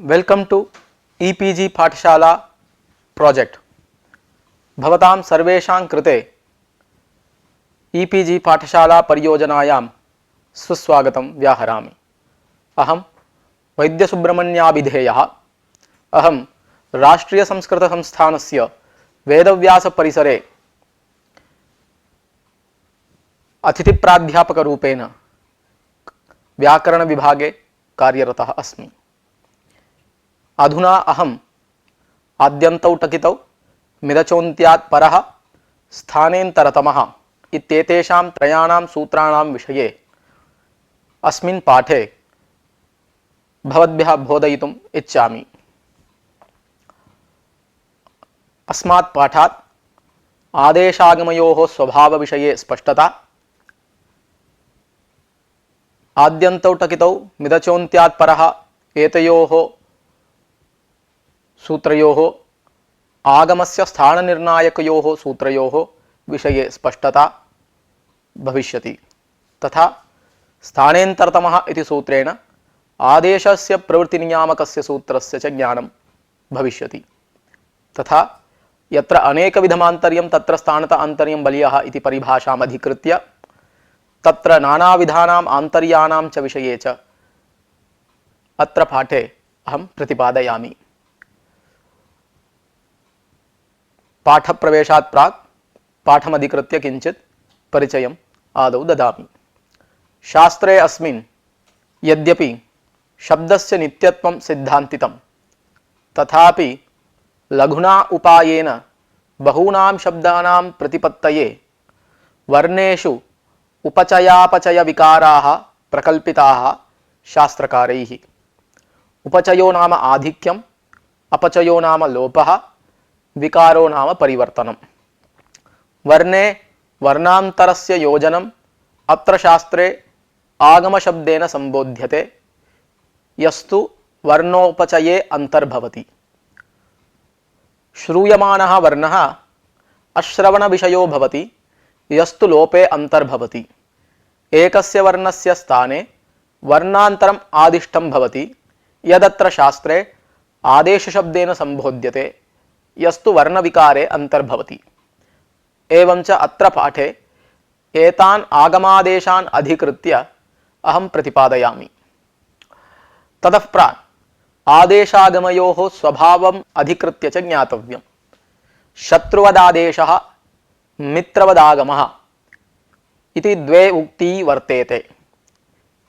Welcome to e-PG पाठशाला project. भवतां सर्वेषां कृते ईपीजी पाठशाला परियोजनायां सुस्वागतं व्याहरामि। अहं वैद्यसुब्रह्मण्याभिधेयः। अहं राष्ट्रियसंस्कृतसंस्थानस्य वेदव्यासपरिसरे अतिथिप्राध्यापकरूपेण व्याकरणविभागे कार्यरतः अस्मि। अधुना अहम् आद्यन्तौ टकितौ मिदचोन्त्यात् परः स्थानेन्तरतमः इत्येतेषां त्रयाणां सूत्राणां विषये अस्मिन् पाठे भवद्भ्यः बोधयितुम् इच्छामि। अस्मात् पाठात् आदेशागमयोः स्वभावविषये स्पष्टता, आद्यन्तौ टकितौ मिदचोन्त्यात् परः एतयोः सूत्रयोः आगमस्य स्थाननिर्णायकयोः सूत्रयोः विषये स्पष्टता भविष्यति। तथा स्थानेन्तरतमः इति सूत्रेण आदेशस्य प्रवृत्तिनियामकस्य सूत्रस्य च ज्ञानं भविष्यति। तथा यत्र अनेकविधमान्तर्यं तत्र स्थानत आन्तर्यं बलीयः इति परिभाषाम् अधिकृत्य तत्र नानाविधानाम् आन्तर्याणां च विषये च अत्र पाठे अहं प्रतिपादयामि। पाठप्रवेशात् प्राक् पाठमधिकृत्य किञ्चित् परिचयम् आदौ ददामि। शास्त्रे अस्मिन् यद्यपि शब्दस्य नित्यत्वं सिद्धान्तितं, तथापि लघुना उपायेन बहूनां शब्दानां प्रतिपत्तये वर्णेषु उपचयापचय विकाराः प्रकल्पिताः शास्त्रकारैः। उपचयो नाम आधिक्यम्, अपचयो नाम लोपः, विकारो नाम परिवर्तनम्। वर्णे वर्णान्तरस्य योजनम् अत्र शास्त्रे आगमशब्देन संबोध्यते, यस्तु वर्णोपचये अंतर्भवति। श्रूयमानः वर्णः अश्रवणविषयो भवति, यस्तु लोपे अंतर्भवति। एकस्य वर्णस्य स्थाने वर्णान्तरम् आदिष्टं भवति, यदत्र शास्त्रे आदेशशब्देन संबोध्यते, यस्तु वर्णविकारे अंतर्भवति। एवंच अत्र पाठे एतान् आगमादेशान् अधिकृत्य अहं प्रतिपादयामि। ततः प्राक् आदेशागमयोः स्वभावम् अधिकृत्य च ज्ञातव्यम्। शत्रुवदादेशः, मित्रवदागमः इति द्वे उक्ती वर्तेते।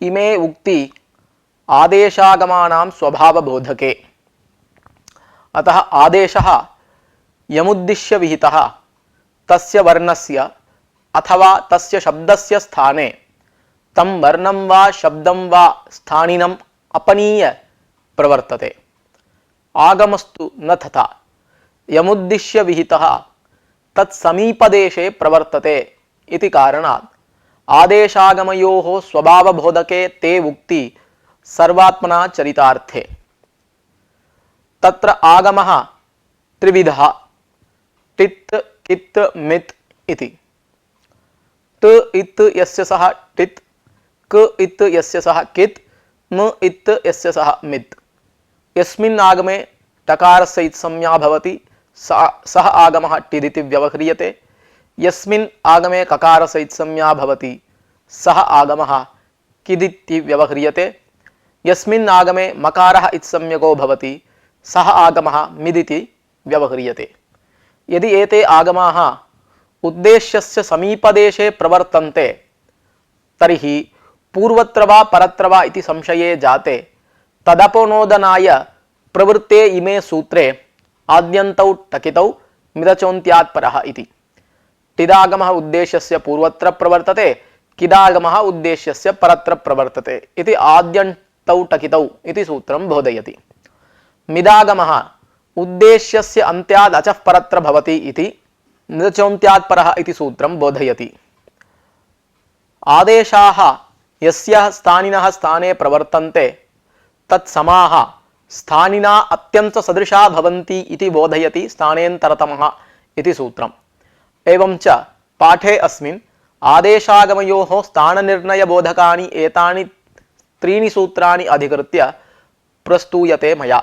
इमे उक्ती आदेशागमानां स्वभावबोधके। अतः आदेशः यमुद्दिश्य विहितः तस्य वर्णस्य अथवा तस्य शब्दस्य स्थाने तं वर्णं वा शब्दं वा स्थानिनम् अपनीय प्रवर्तते। आगमस्तु न तथा। यमुद्दिश्य विहितः तत्समीपदेशे प्रवर्तते इति कारणात् आदेशागमयोः स्वभावबोधके ते उक्ति सर्वात्मना चरितार्थे। तत्र आगमः त्रिविधः: टित्, कित्, मित् इति। ट इत् यस्य सः टित्, क इत् यस्य सः कित्, म इत् यस्य सः मित्। यस्मिन् आगमे टकारस्य इत्संज्ञा भवति सः आगमः टिदिति व्यवह्रियते। यस्मिन् आगमे ककारस्य इत्संज्ञा भवति सः आगमः किदिति व्यवह्रियते। यस्मिन् आगमे मकारः इत्संज्ञको भवति सः आगमः मिदिति व्यवह्रियते। यदि एते आगमाः उद्देश्यस्य समीपदेशे प्रवर्तन्ते तर्हि पूर्वत्र वा परत्र वा इति संशये जाते तदपनोदनाय प्रवृत्ते इमे सूत्रे आद्यन्तौ टकितौ मिदचोन्त्यात् परः इति। टिदागमः उद्देश्यस्य पूर्वत्र प्रवर्तते, किदागमः उद्देश्यस्य परत्र प्रवर्तते इति आद्यन्तौ टकितौ इति सूत्रं बोधयति। मिदागमः उद्देश्यस्य अन्त्याद् अचः परत्र भवति इति मिदचोन्त्यात् परः इति सूत्रं बोधयति। आदेशाः यस्याः स्थानिनः स्थाने प्रवर्तन्ते तत्समाः स्थानिना अत्यन्तसदृशा भवन्ति इति बोधयति स्थानेन्तरतमः इति सूत्रम्। एवंच पाठे अस्मिन् आदेशागमयोः स्थाननिर्णयबोधकानि एतानि त्रीणि सूत्राणि अधिकृत्य प्रस्तूयते मया।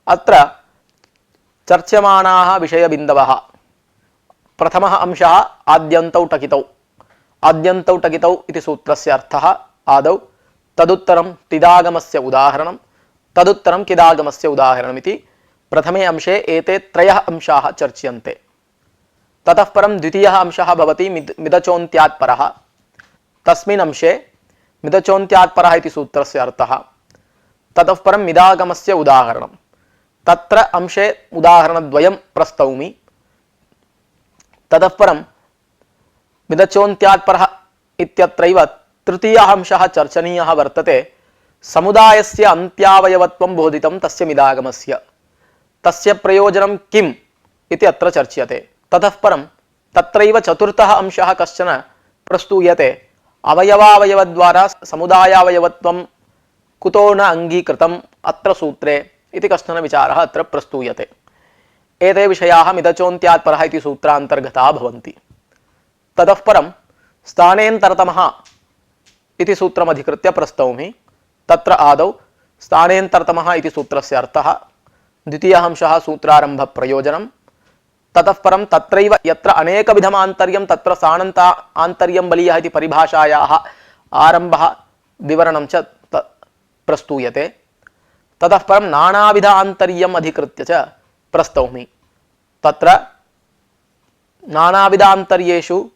अत्र चर्च्यमानाः विषयबिन्दवः प्रथमः अंशः आद्यन्तौ टकितौ। आद्यन्तौ टकितौ इति सूत्रस्य अर्थः आदौ, तदुत्तरं तिदागमस्य उदाहरणं, तदुत्तरं किदागमस्य उदाहरणम् इति प्रथमे अंशे एते त्रयः अंशाः चर्च्यन्ते। ततः परं द्वितीयः अंशः भवति मिदचोन्त्यात् परः। तस्मिन् अंशे मिदचोन्त्यात् परः इति सूत्रस्य अर्थः, ततः परं मिदागमस्य उदाहरणं। तत्र अंशे उदाहरणद्वयं प्रस्तौमि। ततः परं मिदचोन्त्यात् परः इत्यत्रैव तृतीयः अंशः चर्चनीयः वर्तते। समुदायस्य अन्त्यावयवत्वं बोधितं तस्य मिदागमस्य, तस्य प्रयोजनं किम् इति अत्र चर्च्यते। ततः परं तत्रैव चतुर्थः अंशः कश्चन प्रस्तूयते। अवयवावयवद्वारा समुदायावयवत्वं कुतो न अङ्गीकृतम् अत्र सूत्रे इति कश्चन विचारः अत्र प्रस्तूयते। एते विषयाः मिदचोन्त्यात् परः इति सूत्रान्तर्गताः भवन्ति। ततः परं स्थानेन्तरतमः इति सूत्रमधिकृत्य प्रस्तौमि। तत्र आदौ स्थानेन्तरतमः इति सूत्रस्य अर्थः, द्वितीयः अंशः सूत्रारम्भप्रयोजनं, ततः परं तत्रैव यत्र अनेकविधमान्तर्यं तत्र साणन्ता आन्तर्यं बलीयः इति परिभाषायाः आरम्भः विवरणं च प्रस्तूयते। ततः परं नानाविध आन्तर्यम् अधिकृत्य च प्रस्तौमि। तत्र नानाविधान्तर्येषु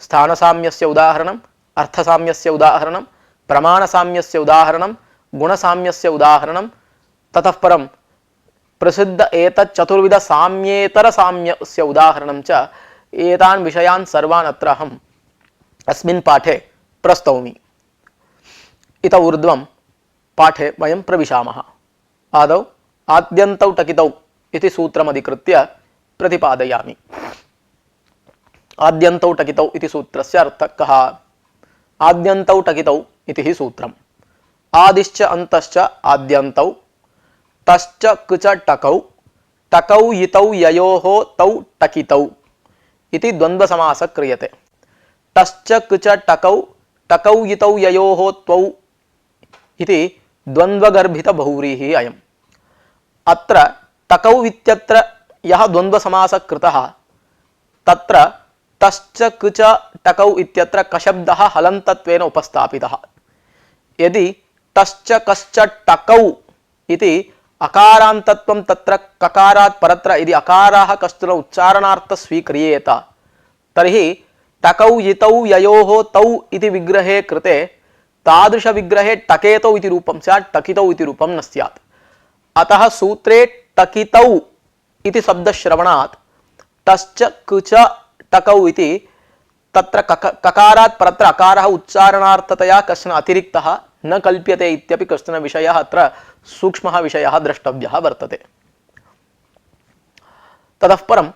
स्थानसाम्यस्य उदाहरणम्, अर्थसाम्यस्य उदाहरणं, प्रमाणसाम्यस्य उदाहरणं, गुणसाम्यस्य उदाहरणं, ततः परं प्रसिद्ध एतत् चतुर्विध साम्येतर साम्यस्य उदाहरणं च, एतान् विषयान् सर्वान् अत्र अहम् अस्मिन् पाठे प्रस्तौमि। इत ऊर्ध्वं पाठे वयं प्रविशामः। आदौ आद्यन्तौ टकितौ इति सूत्रमधिकृत्य प्रतिपादयामि। आद्यन्तौ टकितौ इति सूत्रस्य अर्थः कः? आद्यन्तौ टकितौ इति हि सूत्रम्। आदिश्च अन्तश्च आद्यन्तौ, तश्च कुच टकौ, टकौ यितौ ययोः तौ टकितौ इति द्वन्द्वसमासः क्रियते। तश्च कुच टकौ, टकौ यितौ ययोः त्वौ इति द्वन्द्वगर्भितबहुव्रीहिः अयम्। अत्र टकौ इत्यत्र यः द्वन्द्वसमासः कृतः तत्र तश्च कुच टकौ इत्यत्र कशब्दः हलन्तत्वेन उपस्थापितः। यदि तश्च कश्च टकौ इति अकारान्तत्वं तत्र ककारात् परत्र यदि अकाराः कश्चन उच्चारणार्थं स्वीक्रियेत तर्हि टकौ यितौ ययोः तौ इति विग्रहे कृते तादृशविग्रहे टकेतौ इति रूपं स्यात्, टकितौ इति रूपं न स्यात्। अतः सूत्रे टकितौ इति शब्दश्रवणात् तश्च कुच टकौ इति तत्र ककारात् परत्र अकारः उच्चारणार्थतया कश्चन अतिरिक्तः न कल्प्यते इत्यपि कश्चन विषयः अत्र सूक्ष्मः विषयः द्रष्टव्यः वर्तते। ततः परं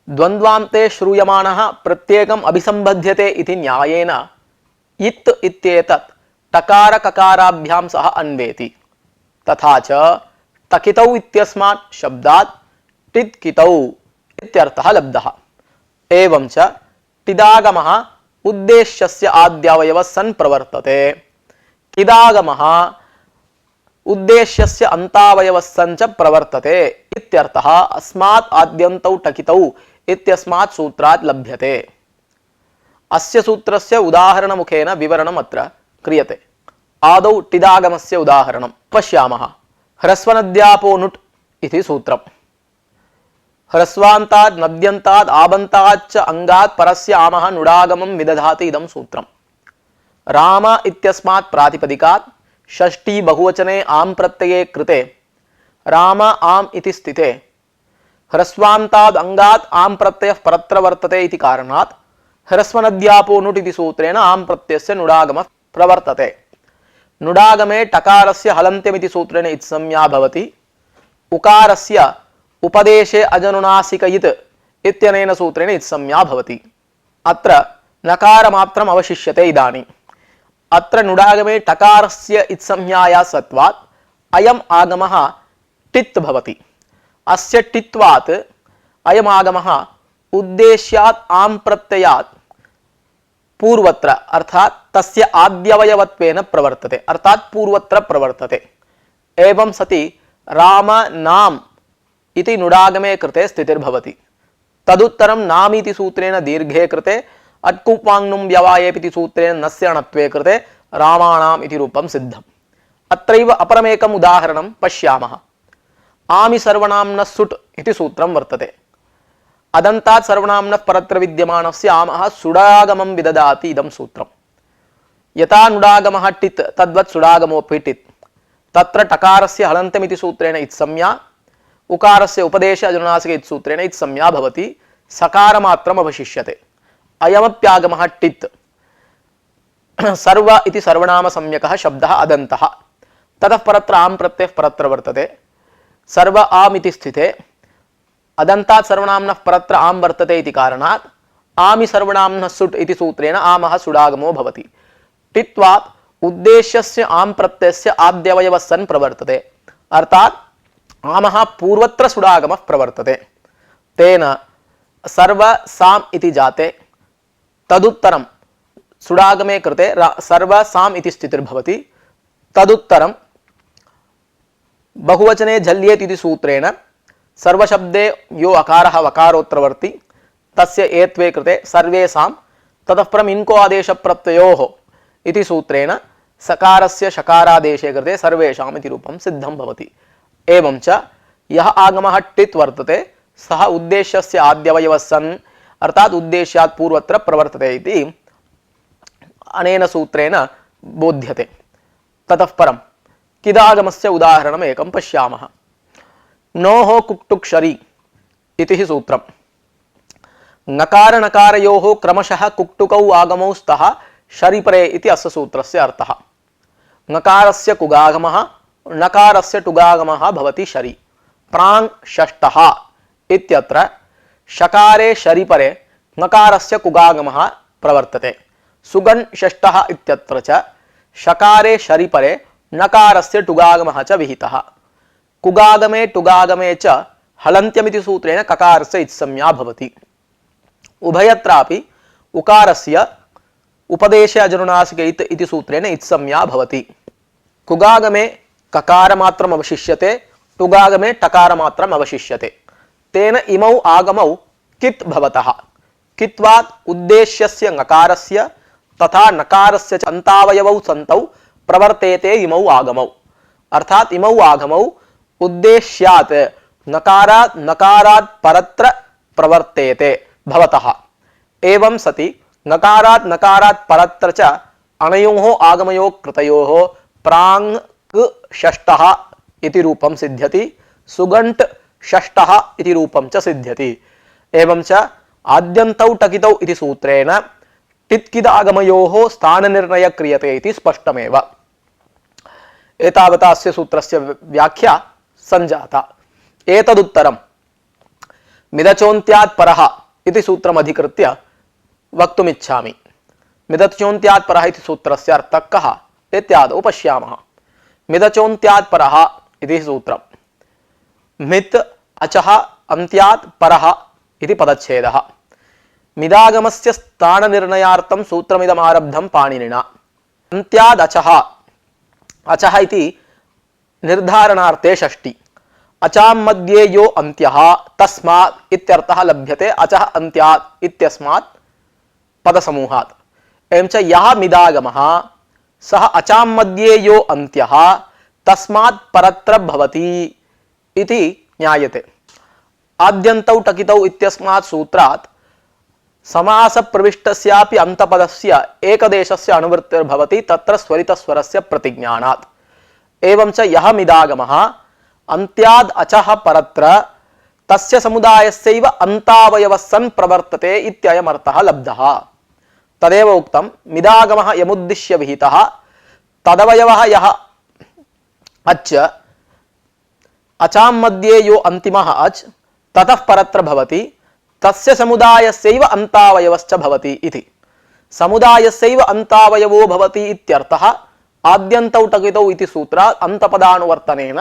द्वन्द्वान्ते श्रूयमाणः प्रत्येकम् अभिसम्बध्यते इति न्यायेन इत् इत्येतत् टकार ककाराभ्यां सह अन्वेति। तथा च टकितौ इत्यस्मात् शब्दात् टित्कितौ इत्यर्थः लब्धः। एवं च टिदागमः उद्देश्यस्य आद्यावयवः सन् प्रवर्तते, किदागमः उद्देश्यस्य अन्तावयवः सन् च प्रवर्तते इत्यर्थः अस्मात् आद्यन्तौ टकितौ इत्यस्मात् सूत्रात् लभ्यते। अस्य सूत्रस्य उदाहरणमुखेन विवरणम् अत्र क्रियते। आदौ टिदागमस्य उदाहरणं पश्यामः। ह्रस्वनद्यापो नुट् इति सूत्रम्। ह्रस्वान्तात् नद्यन्तात् आबन्तात् च अंगात् परस्य आमः नुडागमं विदधाति इदं सूत्रम्। राम इत्यस्मात् प्रातिपदिकात् षष्ठी बहुवचने आम् प्रत्यये कृते राम आम् इति स्थिते ह्रस्वान्ताद् अंगात् आम् प्रत्ययः परत्र वर्तते इति कारणात् ह्रस्वनद्यापो नुट् इति सूत्रेण आम् प्रत्ययस्य नुडागमः प्रवर्तते। नुडागमे टकारस्य हलन्त्यमिति सूत्रेण इत्संज्ञा भवति। उकारस्य उपदेशे अजनुनासिकयित् इत्यनेन सूत्रेण इत्संज्ञा भवति। अत्र नकारमात्रम् अवशिष्यते। इदानीम् अत्र नुडागमे टकारस्य इत्संज्ञाया सत्वात् अयम् आगमः टित् भवति। अस्य टित्वात् अयम् आगमः उद्देश्यात् आम् प्रत्ययात् पूर्वत्र अर्थात तस्य आद्यवयवत्वेन प्रवर्तते, अर्थात पूर्वत्र प्रवर्तते। एवं सति राम नाम इति नुडागमे कृते स्थितिर्भवति। तदुत्तरं नामीति सूत्रेण दीर्घे कृते अट्कुप्वाङ्नुं व्यवायेपिति सूत्रेण नस्य णत्वे कृते रामाणाम् इति रूपं सिद्धम्। अत्रैव अपरमेकम् उदाहरणं पश्यामः। आमि सर्वनाम्नः सुट् इति सूत्रं वर्तते। अदन्तात् सर्वनाम्नः परत्र विद्यमानस्य आमः सुडागमं विददाति इदं सूत्रम्। यथा नुडागमः टित् तद्वत् सुडागमोऽपि टित्। तत्र टकारस्य हलन्त्यमिति सूत्रेण इत्संज्ञा, उकारस्य उपदेशे अनुनासिके इति सूत्रेण इत्संज्ञा भवति, सकारमात्रम् अवशिष्यते। अयमप्यागमः टित्। सर्व इति सर्वनाम सम्यकः शब्दः अदन्तः। ततः परत्र आम् प्रत्ययः परत्र वर्तते। सर्व आम् इति स्थिते अदन्तात् सर्वनाम्नः परत्र आम् वर्तते इति कारणात् आमि सर्वनाम्नः सुट् इति सूत्रेण आमः सुडागमो भवति। टित्वात् उद्देश्यस्य आम् प्रत्ययस्य आद्यवयवः सन् प्रवर्तते, अर्थात् आमः पूर्वत्र सुडागमः प्रवर्तते। तेन सर्व साम् इति जाते। तदुत्तरं सुडागमे कृते सर्व साम् इति स्थितिर्भवति। तदुत्तरं बहुवचने झल्येत् इति सूत्रेण सर्वशब्दे यो अकारः वकारोत्तरवर्ती तस्य एत्वे कृते सर्वेषां, ततः परम् इनको आदेश प्रत्ययोः इति सूत्रेण सकारस्य शकारादेशे कृते सर्वेषाम् इति रूपं सिद्धं भवति। एवं च यः आगमः टित् वर्तते सः उद्देश्यस्य आद्यवयवः सन्, अर्थात् उद्देश्यात् पूर्वत्र प्रवर्तते इति अनेन सूत्रेण बोध्यते। ततः परं किदागमस्य उदाहरणम् एकं पश्यामः। नोः कुक्टुक्षरी इति सूत्रम्। नकार नकारयोः क्रमशः कुक्टुकौ आगमौ स्तः शरिपरे इति अस्य सूत्रस्य अर्थः। नकारस्य कुगागमः नकारस्य टुगागमः भवति शरि। प्राङ् षष्ठः इत्यत्र शकारे शरिपरे नकारस्य कुगागमः प्रवर्तते। सुगन् षष्ठः इत्यत्र च शकारे शरिपरे नकारस्य टुगागमः च विहितः। कुगागमे टुगागमे च हलन्त्यमिति सूत्रेण ककारस्य इत्संज्ञा भवति। उभयत्रापि उकारस्य उपदेशे अजनुनासिके इति सूत्रेण इत्संज्ञा भवति। कुगागमे ककारमात्रम् अवशिष्यते, टुगागमे टकारमात्रम् अवशिष्यते। तेन इमौ आगमौ कित् भवतः। कित्वात् उद्देश्यस्य नकारस्य तथा नकारस्य च अन्तावयवौ सन्तौ प्रवर्तेते इमौ आगमौ, अर्थात इमौ आगमौ उद्देश्यात् नकारात् नकारात् परत्र प्रवर्तेते भवतः। एवं सति नकारात् नकारात् परत्र च अनयोः आगमयोः कृतयोः प्राङ् षष्ठः इति रूपं सिद्ध्यति, सुगण्ट् षष्ठः इति रूपं च सिद्ध्यति। एवं च आद्यन्तौ टकितौ इति सूत्रेण टित्किदागमयोः स्थाननिर्णयः क्रियते इति स्पष्टमेव। एतावता अस्य सूत्रस्य व्याख्या सञ्जाता। एतदुत्तरं मिदचोन्त्यात् परः इति सूत्रम् अधिकृत्य वक्तुमिच्छामि। मिदचोन्त्यात् परः इति सूत्रस्य अर्थः कः इत्यादौ पश्यामः। मिदचोन्त्यात् परः इति सूत्रम्। मित् अचः अन्त्यात् परः इति पदच्छेदः। मिदागमस्य स्थाननिर्णयार्थं सूत्रमिदमारब्धं पाणिनिना। अन्त्याद् अचः, अचः इति निर्धारणार्थे षष्ठी। अचां मध्ये यो अन्त्यः तस्मात् इत्यर्थः लभ्यते अचः अन्त्यात् इत्यस्मात् पदसमूहात्। एवं च यः मिदागमः सः अचां मध्ये यो अन्त्यः तस्मात् परत्र भवति इति ज्ञायते। आद्यन्तौ टकितौ इत्यस्मात् सूत्रात् समास प्रविष्टस्यापि अंतपदस्य एकदेशस्य अनुवृत्तिर्भवति तत्र स्वरितस्वरस्य प्रतिज्ञानात्। एवं च यः मिदागमः अन्त्याद् अचः परत्र तस्य समुदायस्यैव अन्तावयवः सन् प्रवर्तते इत्ययमर्थः लब्धः। तदेव उक्तं मिदागमः यमुद्दिश्य विहितः तदवयवः यः अच् अचां मध्ये यो अन्तिमः अच् ततः परत्र भवति तस्य समुदायस्यैव अन्तावयवश्च भवति इति। समुदायस्यैव अन्तावयवो भवति इत्यर्थः आद्यन्तौ टकितौ इति सूत्रात् अन्तपदानुवर्तनेन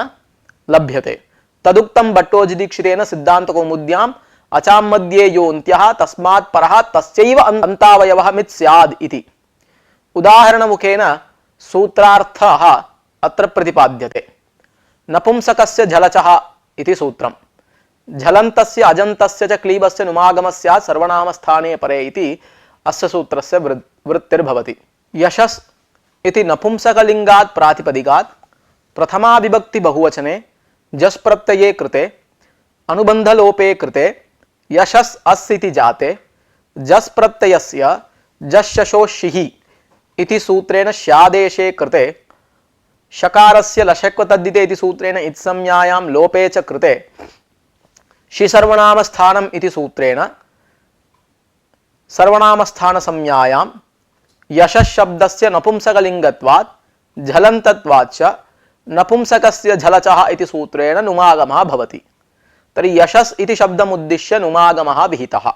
लभ्यते। तदुक्तं भट्टोजिदीक्षितेन सिद्धान्तकौमुद्याम् अचां मध्ये यो अन्त्यः तस्मात् परः तस्यैव अन्तावयवः मित् स्याद् इति उदाहरणमुखेन सूत्रार्थः अत्र प्रतिपाद्यते। नपुंसकस्य झलचः इति सूत्रम्। झलन्तस्य अजन्तस्य च क्लीबस्य नुमागमस्य सर्वनामस्थाने परे इति अस्य सूत्रस्य वृत्तिर्भवति। यशस् इति नपुंसकलिंगात् प्रातिपदिकात् प्रथमा विभक्ति बहुवचने जस् प्रत्यये कृते अनुबंधलोपे कृते यशस् अस् इति जाते जस् प्रत्ययस्य जश्शशोषिः इति सूत्रेण स्यादेशे कृते शकारस्य लशक्वतद्धिते इति सूत्रेण इत्संज्ञायां लोपे च कृते शिसर्वनामस्थानम् इति सूत्रेण सर्वनामस्थान संज्ञायां यशस् शब्दस्य नपुंसकलिंगत्वात् झलन्तत्वात् च नपुंसकस्य झलचः इति सूत्रेण नुमागमः भवति। तर्हि यशस् इति शब्दमुद्दिश्य नुमागमः विहितः।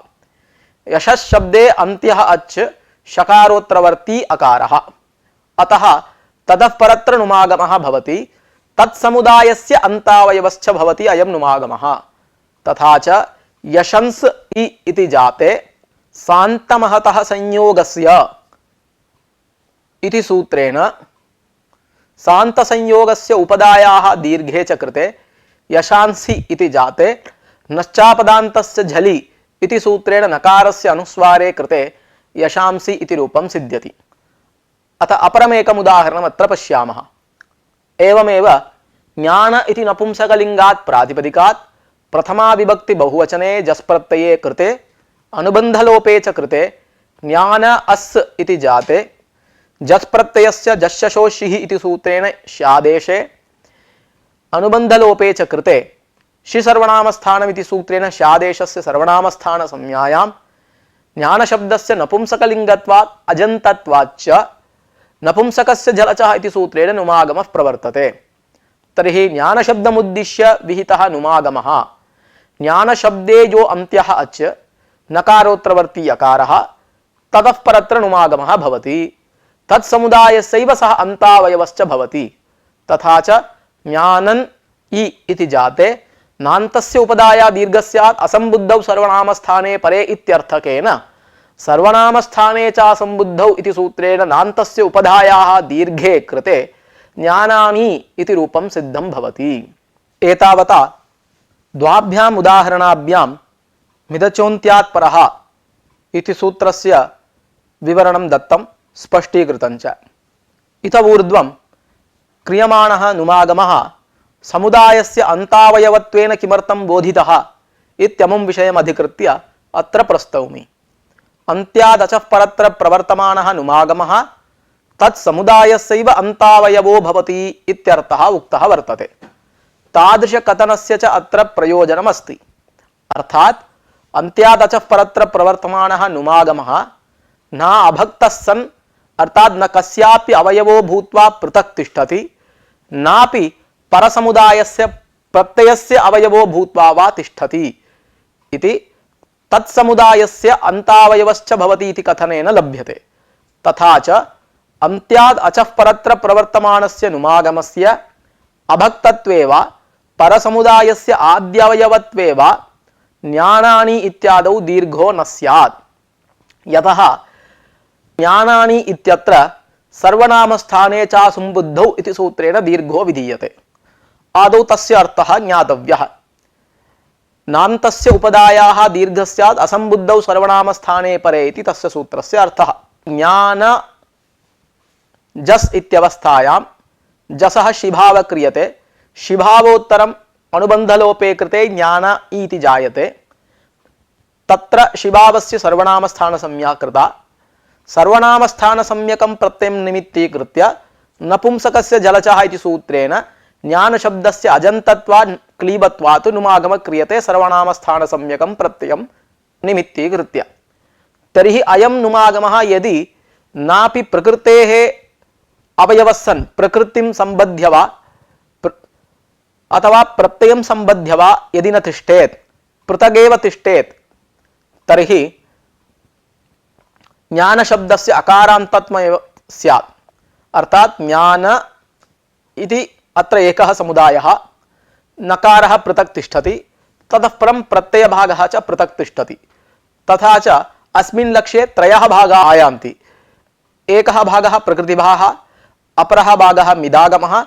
यशस् शब्दे अन्त्यः अच् शकारोत्तरवर्ती अकारः, अतः ततः परत्र नुमागमः भवति। तत्समुदायस्य अन्तावयवश्च भवति अयं नुमागमः। तथा च यशंस् इति जाते सान्तमहतः संयोगस्य इति सूत्रेण सान्तसंयोगस्य उपदायाः दीर्घे च कृते यशांसि इति जाते नश्चापदान्तस्य झलि इति सूत्रेण नकारस्य अनुस्वारे कृते यशांसि इति रूपं सिद्ध्यति। अतः अपरमेकम् उदाहरणम् अत्र पश्यामः। एवमेव ज्ञान इति नपुंसकलिंगात् प्रातिपदिकात् प्रथमा विभक्ति बहुवचने जस् प्रत्यये कृते अनुबंधलोपे च कृते ज्ञान अस् इति जाते जस् प्रत्ययस्य जश्शशोषिः इति सूत्रेण स्यादेशे अनुबंधलोपे च कृते शि सर्वनामस्थानम् इति सूत्रेण स्यादेशस्य सर्वनामस्थान संज्ञायां ज्ञान शब्दस्य नपुंसकलिंगत्वात् अजन्तत्वात् च नपुंसकस्य झलचः इति सूत्रेण नुमागमः प्रवर्तते। तर्हि ज्ञान शब्दमुद्दिश्य विहितः नुमागमः। ज्ञान शब्दे जो अन्त्यः अच् नकारोत्तरवर्ती अकारः ततः परत्र नुमागमः भवति। तत्समुदायस्यैव सः अन्तावयवश्च भवति। तथा च ज्ञानन् इति जाते नान्तस्य उपदाया दीर्घस्यात् असंबुद्धौ सर्वनामस्थाने परे इत्यर्थकेन सर्वनामस्थाने च असंबुद्धौ इति सूत्रेण नान्तस्य उपधायाः दीर्घे कृते ज्ञानानि इति रूपं सिद्धं भवति। एतावता द्वाभ्याम् उदाहरणाभ्यां मिदचोन्त्यात् परः इति सूत्रस्य विवरणं दत्तं, स्पष्टीकृतं च। इतः ऊर्ध्वं क्रियमाणः नुमागमः समुदायस्य अन्तावयवत्वेन किमर्थं बोधितः इत्यमुं विषयम् अधिकृत्य अत्र प्रस्तौमि। अन्त्यादचः परत्र प्रवर्तमानः नुमागमः तत्समुदायस्यैव अन्तावयवो भवति इत्यर्थः उक्तः वर्तते। तादृशकथनस्य च अत्र प्रयोजनमस्ति। अर्थात् अन्त्यादचः परत्र प्रवर्तमानः नुमागमः न अभक्तः सन् अर्थात् न कस्यापि अवयवो भूत्वा पृथक् तिष्ठति, नापि परसमुदायस्य प्रत्ययस्य अवयवो भूत्वा वा तिष्ठति इति तत्समुदायस्य अन्तावयवश्च भवति इति कथनेन लभ्यते। तथा च अन्त्याद् अचः परत्र प्रवर्तमानस्य नुमागमस्य अभक्तत्वे वा परसमुदायस्य आद्यवयवत्वे वा ज्ञानानि इत्यादौ दीर्घो न स्यात्। यतः ज्ञानानि इत्यत्र सर्वनामस्थाने च संबुद्धौ इति सूत्रेण दीर्घो विधीयते। आदौ तस्य अर्थः ज्ञातव्यः। नान्तस्य उपदायाः दीर्घस्यात् असंबुद्धौ सर्वनामस्थाने परे इति तस्य सूत्रस्य अर्थः। ज्ञान जस् इत्यवस्थायां जसः शिभाव क्रियते, शिभावोत्तरम् अनुबंधलोपे कृते ज्ञान इति जायते। तत्र शिभावस्य सर्वनामस्थान संज्ञा कृता। सर्वनामस्थान सम्यकं प्रत्ययं निमित्तीकृत्य नपुंसकस्य जलचः इति सूत्रेण ज्ञान शब्दस्य अजन्तत्वात् क्लीबत्वात् नुमागम क्रियते सर्वनामस्थान सम्यकं प्रत्ययं निमित्तीकृत्य। तर्हि अयं नुमागमः यदि नापि प्रकृतेः अवयवः सन् प्रकृतिं सम्बध्य वा अथवा प्रत्ययं सम्बध्य वा यदि न तिष्ठेत्, पृथगेव तिष्ठेत्, तर्हि ज्ञान शब्दस्य अकारान्तत्वमेव स्यात्। अर्थात् ज्ञान इति अत्र एकः समुदायः, नकारः पृथक् तिष्ठति, ततः परं प्रत्ययभागः च पृथक् तिष्ठति। तथा च अस्मिन् लक्ष्ये त्रयः भागाः आयान्ति। एकः भागः प्रकृतिभागः, अपरः भागः मिदागमः,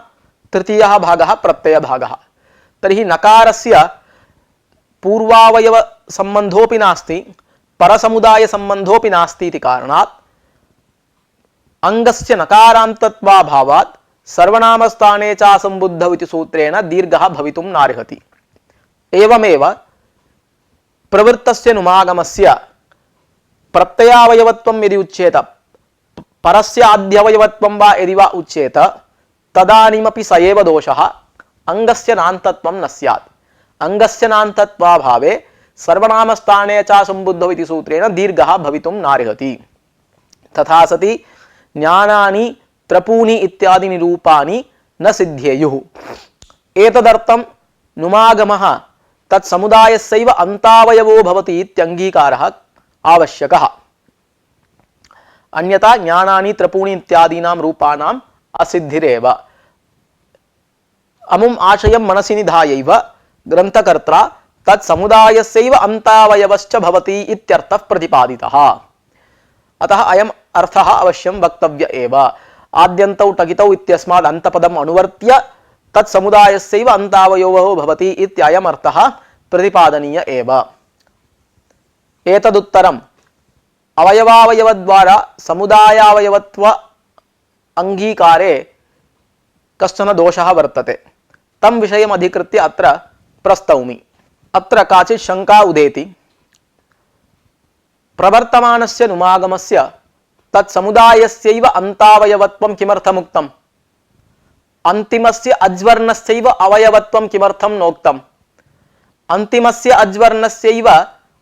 तृतीयः भागः प्रत्ययभागः। तर्हि नकारस्य पूर्वावयव संबंधोऽपि नास्ति, परसमुदाय संबंधोऽपि नास्ति इति कारणात् अंगस्य नकारान्तत्वाभावात् सर्वनामस्थाने च असंबुद्धौ इति सूत्रेण दीर्घः भवितुं नार्हति। एवमेव प्रवृत्तस्य नुमागमस्य प्रत्ययावयवत्वं यदि उच्येत, परस्य आद्यवयवत्वं वा यदि वा उच्येत, तदानीमपि स एव दोषः, अंगस्य नान्तत्वं न स्यात्। अंगस्य नान्तत्वाभावे सर्वनामस्थाने च संबुद्धौ इति सूत्रेण दीर्घः भवितुं नार्हति। तथा सति ज्ञानानि त्रपूनि इत्यादि निरूपानि न सिद्ध्येयुः। एतदर्थं नुमागमः तत्समुदायस्यैव अन्तावयवो भवति इत्यङ्गीकारः आवश्यकः। अन्यथा ज्ञानानि त्रपूनि इत्यादीनां रूपाणाम् असिद्धिरेव। अमुम् आशयं मनसि निधायैव ग्रन्थकर्ता तत्समुदायस्यैव अन्तावयवश्च भवति इत्यर्थः प्रतिपादितः। अतः अयम् अर्थः अवश्यं वक्तव्य एव। आद्यन्तौ टगितौ इत्यस्माद् अन्तपदम् अनुवर्त्य तत्समुदायस्यैव अन्तावयवो भवति इत्ययम् अर्थः प्रतिपादनीय एव। एतदुत्तरम् अवयवावयवद्वारा समुदायावयवत्व अंगीकारे कश्चन दोषः वर्तते। तं विषयम् अधिकृत्य अत्र प्रस्तौमि। अत्र काचित् शंका उदेति। प्रवर्तमानस्य नुमागमस्य तत्समुदायस्यैव अन्तावयवत्वं किमर्थमुक्तम्? अन्तिमस्य अज्वर्णस्यैव अवयवत्वं किमर्थं नोक्तम्? अन्तिमस्य अज्वर्णस्यैव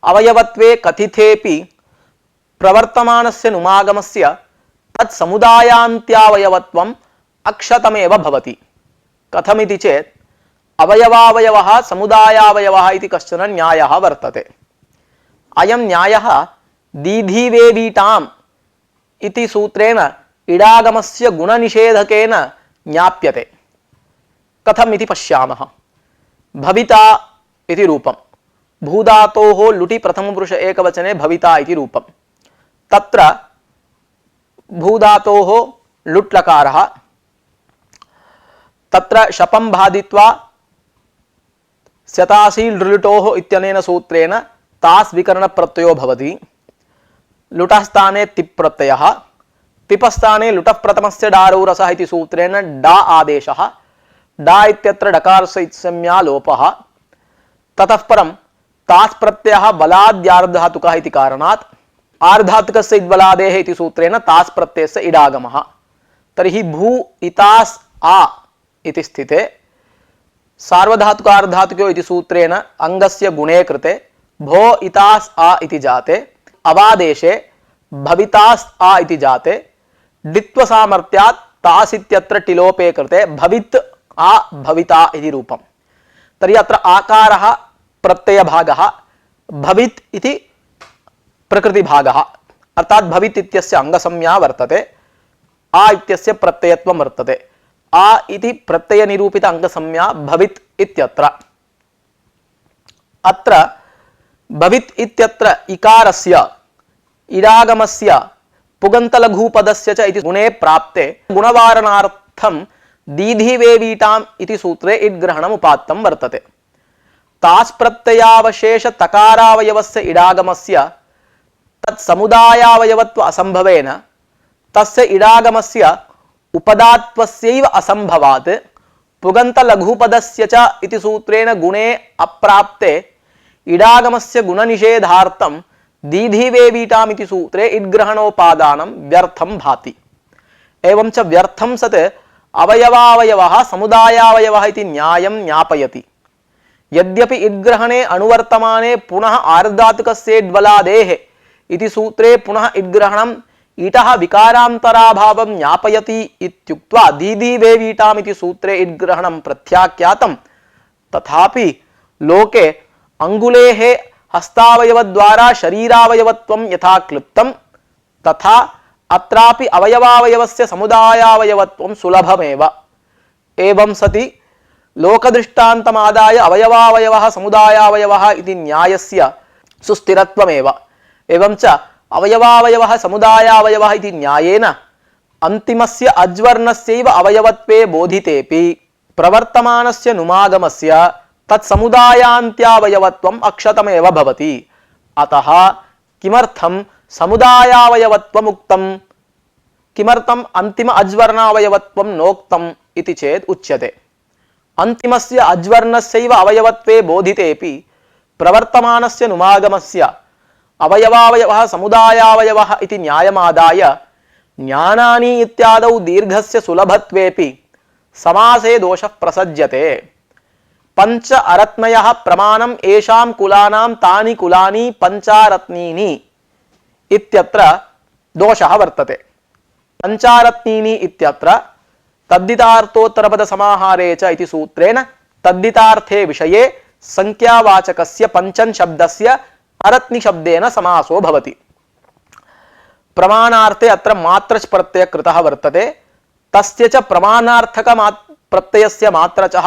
अवयवत्वे कथितेपि प्रवर्तमानस्य नुमागमस्य तत्समुदायान्त्यावयवत्वम् अक्षतमेव भवति। कथमिति चेत् अवयवावयवः समुदायावयवः इति कश्चन न्यायः वर्तते। अयं न्यायः दीधीवेवीटाम् इति सूत्रेण इडागमस्य गुणनिषेधकेन ज्ञाप्यते। कथम् इति पश्यामः। भविता इति रूपं, भूधातोः लुटि प्रथमपुरुष एकवचने भविता इति रूपं। तत्र भूधातोः लुट् लकारः, तत्र शपं बाधित्वा स्यतासी लृटोः इत्यनेन सूत्रेण तास् विकर्ण प्रत्ययो भवति। लुटः स्थाने तिप् प्रत्ययः, तिपस्थाने लुटः प्रथमस्य डारौ रसः इति सूत्रेण डा आदेशः। डा इत्यत्र डकारस्य इत्संज्ञा लोपः। ततः परं तास् प्रत्ययः बलाद्यार्धातुकः इति कारणात् आर्धातुकस्य इद्बलादेः इति सूत्रेण तास् प्रत्ययस्य इडागमः। तर्हि भू इतास् आ इति स्थिते सार्वधातुकार्धातुको इति सूत्रेण अंगस्य गुणे कृते भो इतास् आ इति जाते, अवादेशे भवितास् आ इति जाते, डित्व सामर्थ्यात् तास् इत्यत्र टिलोपे कृते भवित् आ भविता इति रूपम्। तर्हि अत्र आकारः प्रत्ययभागः, भवित् इति प्रकृतिभागः, अर्थात् भवित् इत्यस्य अंगसंज्ञा वर्तते, आ इत्यस्य प्रत्ययत्वं वर्तते। आ इति प्रत्यय निरूपित अंगसंज्ञा भवित् इत्यत्र। अत्र भवित् इत्यत्र इकारस्य इडागमस्य पुगन्तलघुपदस्य च इति गुणे प्राप्ते गुणवारणार्थं दीधिवेवीटाम् इति सूत्रे इड्ग्रहणम् उपात्तं वर्तते। तास् प्रत्ययावशेष तकारावयवस्य इडागमस्य तत्समुदायावयवत्व असंभवेन तस्य इडागमस्य उपदात्वस्यैव असंभवात् पुगन्तलघुपदस्य च इति सूत्रेण गुणे अप्राप्ते इडागमस्य गुणनिषेधार्थं दीधिवेवीटाम् इति सूत्रे इड्ग्रहणोपादानं व्यर्थं भाति। एवं च व्यर्थं सत् अवयवावयवः समुदायावयवः इति न्यायं ज्ञापयति। यद्यपि इड्ग्रहणे अनुवर्तमाने पुनः आर्धातुकस्येड्बलादेः इति सूत्रे पुनः इड्ग्रहणम् ईटः विकारान्तराभावं ज्ञापयति इत्युक्त्वा दीधिवेवीटाम् इति सूत्रे इड्ग्रहणं प्रत्याख्यातं, तथापि लोके अंगुलेः हस्तावयवद्वारा शरीरावयवत्वं यथा क्लृप्तं तथा अत्रापि अवयवावयवस्य समुदायावयवत्वं सुलभमेव। एवं सति लोकदृष्टान्तमादाय अवयवावयवः समुदायावयवः इति न्यायस्य सुस्थिरत्वमेव। एवं च अवयवावयवः समुदायावयवः इति न्यायेन अन्तिमस्य अज्वर्णस्यैव अवयवत्वे बोधितेपि प्रवर्तमानस्य नुमागमस्य तत्समुदायान्त्यावयवत्वम् अक्षतमेव भवति। अतः किमर्थं समुदायावयवत्वम् उक्तम्, किमर्थम् अन्तिम अज्वर्णावयवत्वं नोक्तम् इति चेत् उच्यते अन्तिमस्य अज्वर्णस्यैव अवयवत्वे बोधितेपि प्रवर्तमानस्य नुमागमस्य अवयवावयवः समुदायावयवः इति न्यायमादाय ज्ञानानि इत्यादौ दीर्घस्य सुलभत्वेपि समासे दोषः प्रसज्यते। पंच अरत्नयः प्रमाणम् येषां कुलानां तानि कुलानि पंचारत्नीनि इत्यत्र दोषः वर्तते। पंचारत्नीनि इत्यत्र तद्दितार्थोत्तरपद समाहारे च इति सूत्रेण तद्दितार्थे विषये संख्यावाचकस्य पंचन शब्दस्य अरत्नि शब्देन समासो भवति। प्रमाणार्थे अत्र मात्रच प्रत्यय कृतः वर्तते, तस्य च प्रमाणार्थक प्रत्ययस्य मात्रचः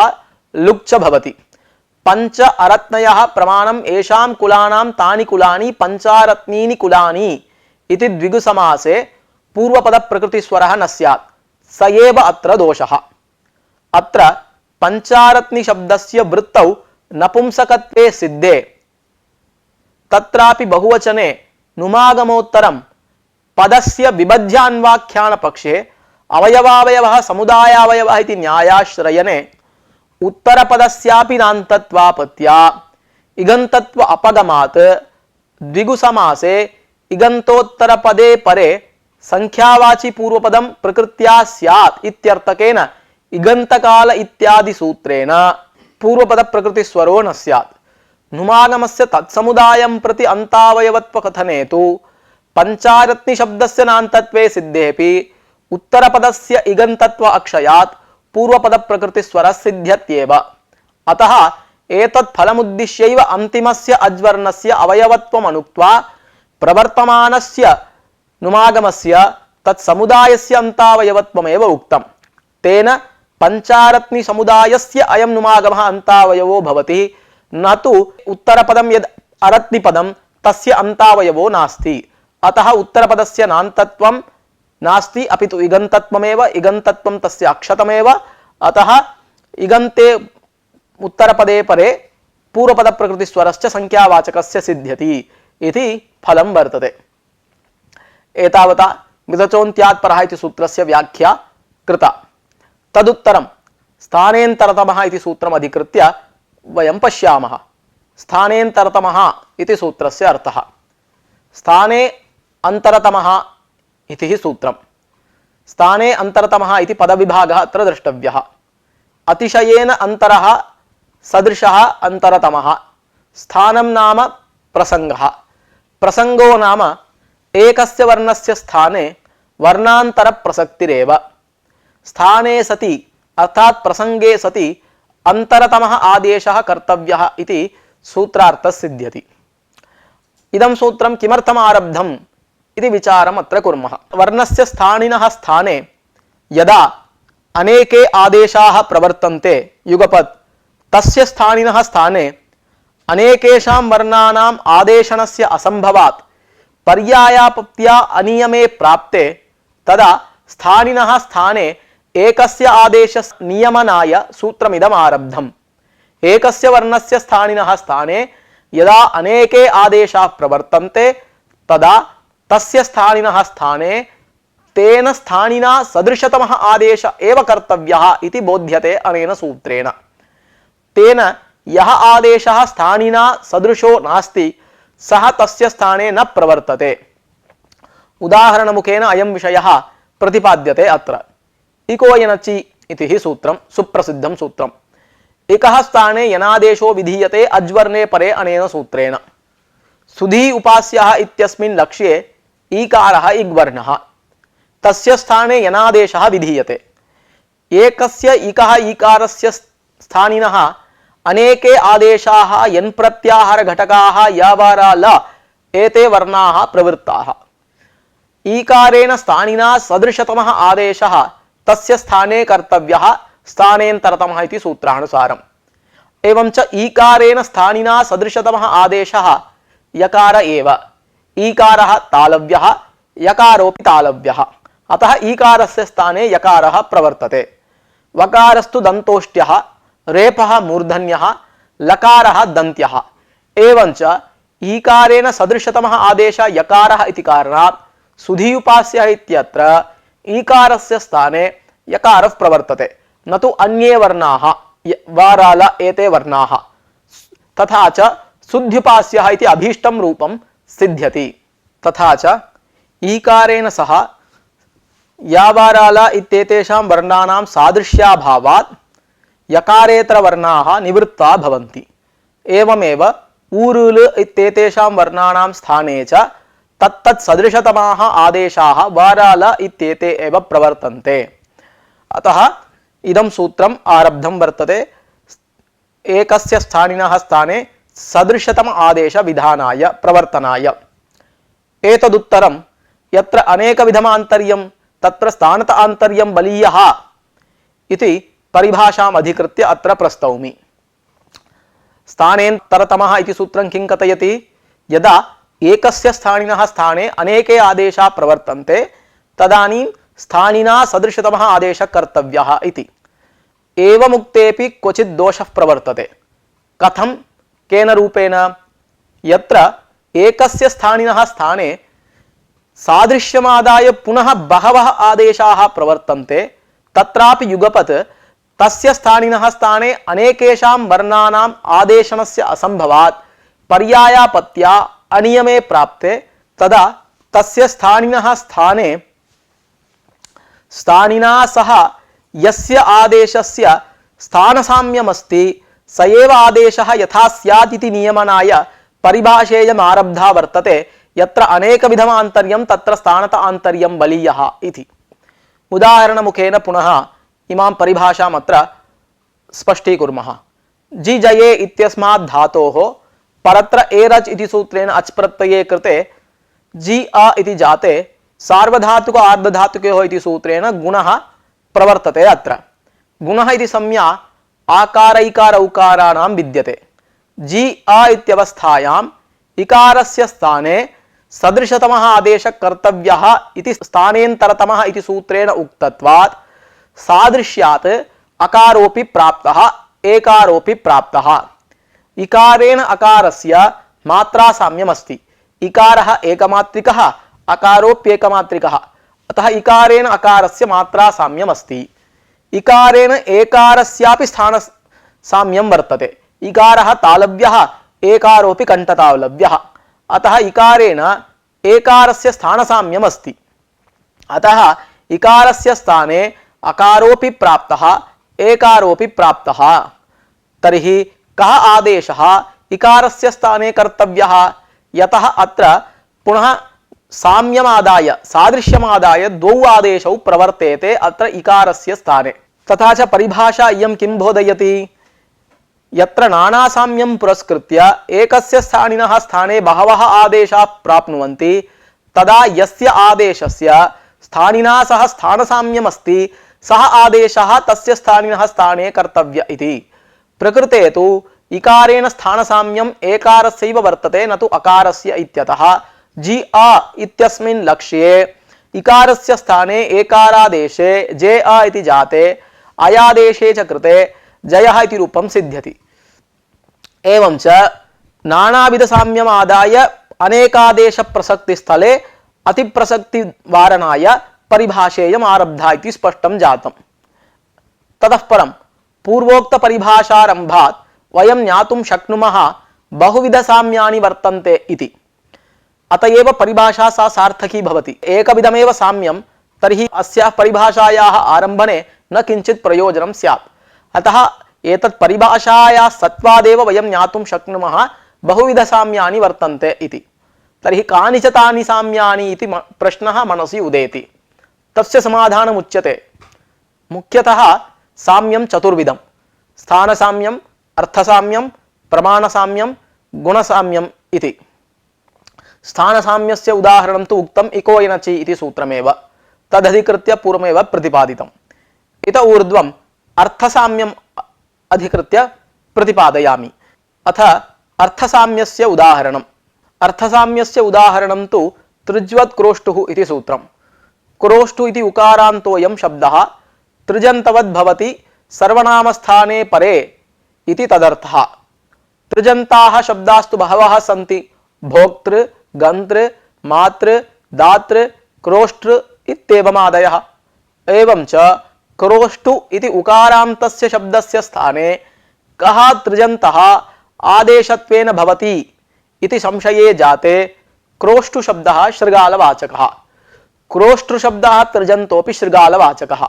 लुक् च भवति। पंच अरत्नयः प्रमाणम् येषां कुलानां तानि कुलानि पंचारत्नीनि कुलानि इति द्विगुसमासे पूर्वपद प्रकृतिस्वरः न स्यात्, स एव अत्र दोषः। अत्र पंचारत्नि शब्दस्य वृत्तौ नपुंसकत्वे सिद्धे तत्रापि बहुवचने नुमागमोत्तरं पदस्य विबध्यान्वाख्यान पक्षे अवयवावयवः समुदायावयवः इति न्यायाश्रयने उत्तरपदस्यापि नान्तत्वापत्या इगन्तत्व अपगमात् द्विगुसमासे इगन्तोत्तरपदे परे संख्यावाची पूर्वपदं प्रकृत्या स्यात् इत्यर्थकेन इगन्तकाल इत्यादि सूत्रेण पूर्वपद प्रकृतिस्वरो न स्यात्। नुमागमस्य तत्समुदायं प्रति अन्तावयवत्व कथने तु पंचारत्नि शब्दस्य नान्तत्वे सिद्धेपि उत्तरपदस्य इगन्तत्व अक्षयात् पूर्वपद प्रकृतिस्वरः सिद्ध्यत्येव। अतः एतत् फलमुद्दिश्यैव अन्तिमस्य अज्वर्णस्य अवयवत्वमनुक्त्वा प्रवर्तमानस्य नुमागमस्य तत्समुदायस्य अन्तावयवत्वमेव उक्तम्। तेन पंचारत्नि समुदायस्य अयं नुमागमः अन्तावयवो भवति, न तु उत्तरपदं यद् अरत्निपदं तस्य अन्तावयवो नास्ति। अतः उत्तरपदस्य नान्तत्वं नास्ति, अपि तु इगन्तत्वमेव, इगन्तत्वं तस्य अक्षतमेव। अतः इगन्ते उत्तरपदे परे पूर्वपद प्रकृतिस्वरश्च संख्यावाचकस्य सिद्ध्यति इति फलं वर्तते। एतावता विदचोन्त्यात्परः इति सूत्रस्य व्याख्या कृता। तदुत्तरं स्थानेन्तरतमः इति सूत्रम् अधिकृत्य वयं पश्यामः। स्थानेन्तरतमः इति सूत्रस्य अर्थः। स्थाने अंतरतमः इति हि सूत्रम्। स्थाने अंतरतमः इति पदविभागः अत्र द्रष्टव्यः। अतिशयेन अंतरः सदृशः अंतरतमः। स्थानं नाम प्रसंगः। प्रसंगो नाम एकस्य वर्णस्य स्थाने वर्णांतर प्रसक्तिरेव। स्थाने सति अर्थात प्रसंगे सति अंतरतमः आदेशः कर्तव्यः इति सूत्रार्थः सिद्ध्यति। इदं सूत्रं किमर्थम् आरब्धम् इति विचारम् अत्र कुर्मः। वर्णस्य स्थानिनः स्थाने यदा अनेके आदेशाः प्रवर्तन्ते युगपत्, तस्य स्थानिनः स्थाने अनेकेषां वर्णानाम् आदेशनस्य असंभवात् पर्यायापत्या अनियमे प्राप्ते तदा स्थानिनः स्थाने एकस्य आदेशस्य नियमनाय सूत्रमिदम् आरब्धम्। एकस्य वर्णस्य स्थानिनः स्थाने यदा अनेके आदेशाः प्रवर्तन्ते तदा तस्य स्थानिनः स्थाने तेन स्थानिना सदृशतमः आदेश एव कर्तव्यः इति बोध्यते अनेन सूत्रेण। तेन यः आदेशः स्थानिना सदृशो नास्ति सः तस्य स्थाने न प्रवर्तते। उदाहरणमुखेन अयं विषयः प्रतिपाद्यते अत्र। इको यनचि इति हि सूत्रं सुप्रसिद्धं सूत्रम्। एकः स्थाने यनादेशो विधीयते अज्वर्णे परे अनेन सूत्रेण। सुधी उपास्यः इत्यस्मिन् लक्ष्ये ईकारः इग्वर्णः, तस्य स्थाने यनादेशः विधीयते। एकस्य इकः ईकारस्य स्थानिनः अनेके आदेशाः यन्प्रत्याहार घटकाः यावारा ल एते वर्णाः प्रवृत्ताः। ईकारेण स्थानिना सदृशतमः आदेशः तस्य स्थाने कर्तव्यः स्थानेन्तरतमः इति सूत्रानुसारम्। एवं च ईकारेण स्थानिना सदृशतमः आदेशः यकार एव। ईकारः तालव्यः, यकारोऽपि तालव्यः। अतः ईकारस्य स्थाने यकारः प्रवर्तते। वकारस्तु दन्तोष्ट्यः रेफः मूर्धन्यः लकारः दन्त्यः एवञ्च ईकारेण सदृशतमः आदेशः यकारः इति कारणात् सुधीयुपास्यः इत्यत्र ईकारस्य स्थाने यकारः प्रवर्तते न तु अन्ये वर्णाः वाराल एते वर्णाः तथा च शुद्ध्युपास्यः इति अभीष्टं रूपं सिद्ध्यति तथा च ईकारेण सह यावाराल इत्येतेषां वर्णानां सादृश्याभावात् यकारेतर वर्णाः निवृत्ता भवन्ति एवमेव ऊरुल इत्येतेषां वर्णानां स्थाने च तत्तत् सदृशतमाः आदेशाः वाराल इत्येते एव प्रवर्तन्ते। अतः इदं सूत्रम् आरब्धं वर्तते एकस्य स्थानिनः स्थाने सदृशतम आदेश विधानाय प्रवर्तनाय। एतदुत्तरं यत्र अनेकविधमान्तर्यं तत्र स्थानत आन्तर्यं बलीयः इति परिभाषाम् अधिकृत्य अत्र प्रस्तौमि। स्थानेन्तरतमः इति सूत्रं किं कथयति? यदा एकस्य स्थानिनः स्थाने अनेके आदेशाः प्रवर्तन्ते तदानीं स्थानिना सदृशतमः आदेशः कर्तव्यः इति। एवमुक्तेपि क्वचित् दोषः प्रवर्तते। कथं केन रूपेण? यत्र एकस्य स्थानिनः स्थाने सादृश्यमादाय पुनः बहवः आदेशाः प्रवर्तन्ते तत्रापि युगपत् तस्य स्थानिनः स्थाने अनेकेषां वर्णानाम् आदेशनस्य असंभवात् पर्यायापत्या अनियमे प्राप्ते तदा तस्य स्थानिनः स्थाने स्थानिना सह यस्य आदेशस्य स्थानसाम्यमस्ति स एव आदेशः यथा स्यात् इति नियमनाय परिभाषेयम् आरब्धा वर्तते यत्र अनेकविधमान्तर्यं तत्र स्थानत आन्तर्यं बलीयः इति। उदाहरणमुखेन पुनः इमां परिभाषाम् अत्र स्पष्टीकुर्मः। जिजये इत्यस्मात् धातोः परत्र एरच् इति सूत्रेण अच् प्रत्यये कृते जि अ इति जाते सार्वधातुक आर्धधातुकयोः इति सूत्रेण गुणः प्रवर्तते। अत्र गुणः इति संज्ञा आकार इकार औकाराणां विद्यते। जि अ इत्यवस्थायाम् इकारस्य स्थाने सदृशतमः आदेशः कर्तव्यः इति स्थानेन्तरतमः इति सूत्रेण उक्तत्वात् सादृश्यात् अकारोऽपि प्राप्तः एकारोऽपि प्राप्तः। इकारेण अकारस्य मात्रा साम्यमस्ति। इकारः एकमात्रिकः अकारोऽप्येकमात्रिकः अतः इकारेण अकारस्य मात्रा साम्यमस्ति। इकारेण एकारस्यापि स्थान साम्यं वर्तते। इकारः तालव्यः एकारोऽपि कण्ठतालव्यः अतः इकारेण एकारस्य स्थानसाम्यम् अस्ति। अतः इकारस्य स्थाने अकारोऽपि प्राप्तः एकारोऽपि प्राप्तः। तर्हि कः आदेशः इकारस्य स्थाने कर्तव्यः? यतः अत्र पुनः साम्यमादाय सादृश्यमादाय द्वौ आदेशौ प्रवर्तेते अत्र इकारस्य स्थाने। तथा च परिभाषा इयं किं बोधयति? यत्र नानासाम्यं पुरस्कृत्य एकस्य स्थानिनः स्थाने बहवः आदेशाः प्राप्नुवन्ति तदा यस्य आदेशस्य स्थानिना सह स्थानसाम्यमस्ति सः आदेशः तस्य स्थानिनः स्थाने कर्तव्य इति। प्रकृते तु इकारेण स्थानसाम्यम् एकारस्यैव वर्तते न तु अकारस्य इत्यतः जि अ इत्यस्मिन् लक्ष्ये इकारस्य स्थाने एकारादेशे जे अ इति जाते अयादेशे च कृते जयः इति रूपं सिद्ध्यति। एवं च नानाविधसाम्यम् आदाय अनेकादेश प्रसक्ति स्थले अतिप्रसक्ति वारणाय परिभाषेयम् आरब्धा इति स्पष्टं जातम्। ततः परं पूर्वोक्त परिभाषारम्भात् वयं ज्ञातुं शक्नुमः बहुविधसाम्यानि वर्तन्ते इति। अतएव परिभाषा सा सार्थकी भवति। एकविधमेव साम्यं तर्हि अस्याः परिभाषायाः आरम्भने न किञ्चित् प्रयोजनं स्यात्। अतः एतत् परिभाषायाः सत्वादेव वयं ज्ञातुं शक्नुमः बहुविधसाम्यानि वर्तन्ते इति। तर्हि कानि च तानि साम्यानि इति प्रश्नः मनसि उदेति। तस्य समाधानम् उच्यते। मुख्यतः साम्यं चतुर्विधं: स्थानसाम्यम्, अर्थसाम्यं, प्रमाणसाम्यं, गुणसाम्यम् इति। स्थानसाम्यस्य उदाहरणं तु उक्तम् इको एनचि इति सूत्रमेव, तदधिकृत्य पूर्वमेव प्रतिपादितम्। इत ऊर्ध्वम् अर्थसाम्यम् अधिकृत्य प्रतिपादयामि। अथ अर्थसाम्यस्य उदाहरणम्। अर्थसाम्यस्य उदाहरणं तु तृज्वत् क्रोष्टुः इति सूत्रम्। क्रोष्टु इति उकारान्तोऽयं शब्दः तृजन्तवद्भवति सर्वनामस्थाने परे इति तदर्थः। तृजन्ताः शब्दास्तु बहवः सन्ति। भोक्तृ, गन्तृ, मातृ, दातृ, क्रोष्टृ इत्येवमादयः। एवं च क्रोष्टु इति उकारान्तस्य शब्दस्य स्थाने कः तृजन्तः आदेशत्वेन भवति इति संशये जाते क्रोष्टु शब्दः शृगालवाचकः। क्रोष्टु शब्दः तृजन्तोऽपि शृगालवाचकः।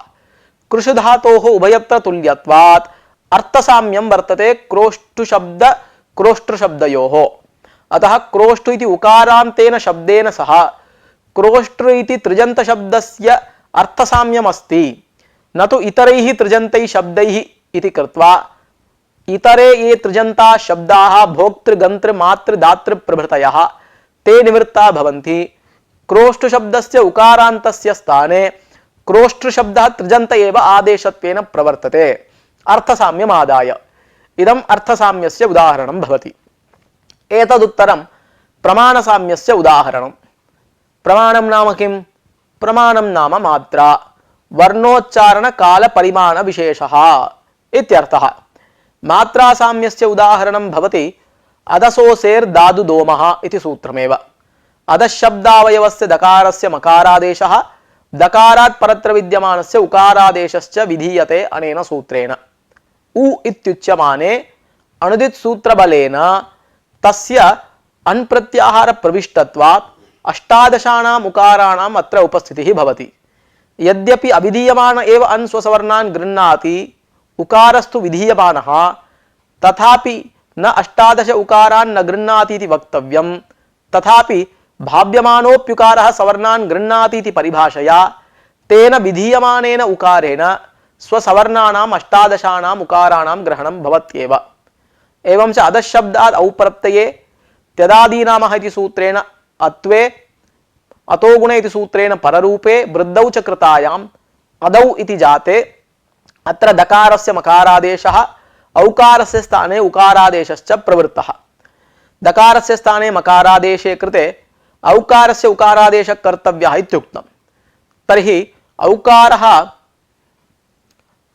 कृषु धातोः उभयत्र तुल्यत्वात् अर्थसाम्यं वर्तते क्रोष्टु शब्द क्रोष्टु शब्दयोः। अतः क्रोष्टु इति उकारान्तेन शब्देन सह क्रोष्टु इति तृजन्त शब्दस्य अर्थसाम्यमस्ति, न तु इतरैः तृजन्तैः शब्दैः इति कृत्वा इतरे ये तृजन्ता शब्दाः भोक्तृ, गन्तृ, मातृ, दातृ प्रभृतयः ते निवृत्ता भवन्ति। क्रोष्टु शब्दस्य उकारान्तस्य स्थाने क्रोष्टु शब्दः तृजन्त एव आदेशत्वेन प्रवर्तते अर्थसाम्यमादाय। इदम् अर्थसाम्यस्य उदाहरणं भवति। एतदुत्तरं प्रमाणसाम्यस्य उदाहरणं। प्रमाणं नाम किं? प्रमाणं नाम मात्रा, वर्णोच्चारण काल परिमाण विशेषः इत्यर्थः। मात्रासाम्यस्य उदाहरणं भवति अदसोसेर्दादुदोमः इति सूत्रमेव। अदशब्दावयवस्य दकारस्य मकारादेशः दकारात् परत्र विद्यमानस्य उकारादेशश्च विधीयते अनेन सूत्रेण। उ इत्युच्यमाने अणुदित् सूत्रबलेन तस्य अण्प्रत्याहार प्रविष्टत्वात् अष्टादशानाम् उकाराणाम् अत्र उपस्थितिः भवति। यद्यपि अविधीयमान एव अन् स्वसवर्णान् गृह्णाति उकारस्तु विधीयमानः, तथापि न अष्टादश उकारान् न गृह्णाति इति वक्तव्यं। तथापि भाव्यमानोऽप्युकारः सवर्णान् गृह्णाति इति परिभाषया तेन विधीयमानेन उकारेण स्वसवर्णानाम् अष्टादशानाम् उकाराणां ग्रहणं भवत्येव। एवं च अदशब्दात् औप्रत्यये त्यदादीनामः इति सूत्रेण अत्वे अतोगुणे इति सूत्रेण पररूपे वृद्धौ च कृतायाम् अदौ इति जाते अत्र दकारस्य मकारादेशः औकारस्य स्थाने उकारादेशश्च प्रवृत्तः। दकारस्य स्थाने मकारादेशे कृते औकारस्य उकारादेशः कर्तव्यः इत्युक्तं। तर्हि औकारः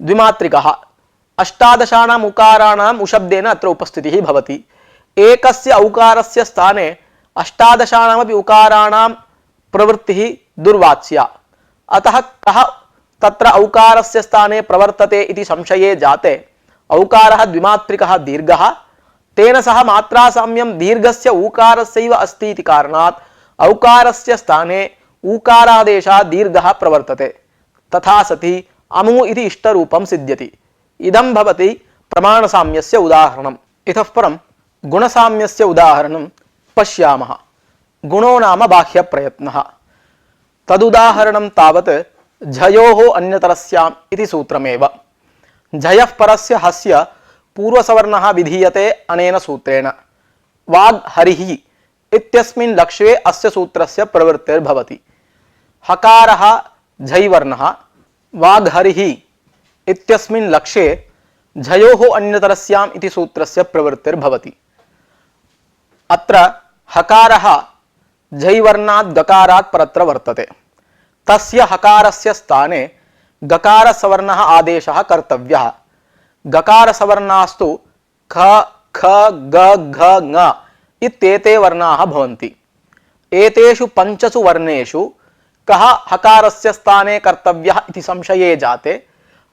द्विमात्रिकः, अष्टादशानाम् उकाराणाम् उशब्देन अत्र उपस्थितिः भवति। एकस्य औकारस्य स्थाने अष्टादशानामपि उकाराणां प्रवृत्तिः दुर्वाच्या। अतः कः तत्र औकारस्य स्थाने प्रवर्तते इति संशये जाते औकारः द्विमात्रिकः दीर्घः, तेन सह मात्रासाम्यं दीर्घस्य ऊकारस्यैव अस्ति इति कारणात् औकारस्य स्थाने ऊकारादेशः दीर्घः प्रवर्तते। तथा सति अमु इति इष्टरूपं सिद्ध्यति। इदं भवति प्रमाणसाम्यस्य उदाहरणम्। इतः परं गुणसाम्यस्य उदाहरणं पश्यामः। गुणो नाम बाह्यप्रयत्नः। तदुदाहरणं तावत् झयोः अन्यतरस्याम् इति सूत्रमेव। झयः परस्य हस्य पूर्वसवर्णः विधीयते अनेन सूत्रेण। वाग् हरिः इत्यस्मिन् लक्ष्ये अस्य सूत्रस्य प्रवृत्तिर्भवति। हकारः झैवर्णः, वाग् हरिः इत्यस्मिन् लक्ष्ये झयोः अन्यतरस्याम् इति सूत्रस्य प्रवृत्तिर्भवति। अत्र हकारः झैवर्णात् गकारात् परत्र वर्तते। तस्य हकारस्य स्थाने गकारसवर्णः आदेशः कर्तव्यः। गकारसवर्णास्तु ख, ख, ग, घ, ङ इत्येते वर्णाः भवन्ति। एतेषु पञ्चसु वर्णेषु कः हकारस्य स्थाने कर्तव्यः इति संशये जाते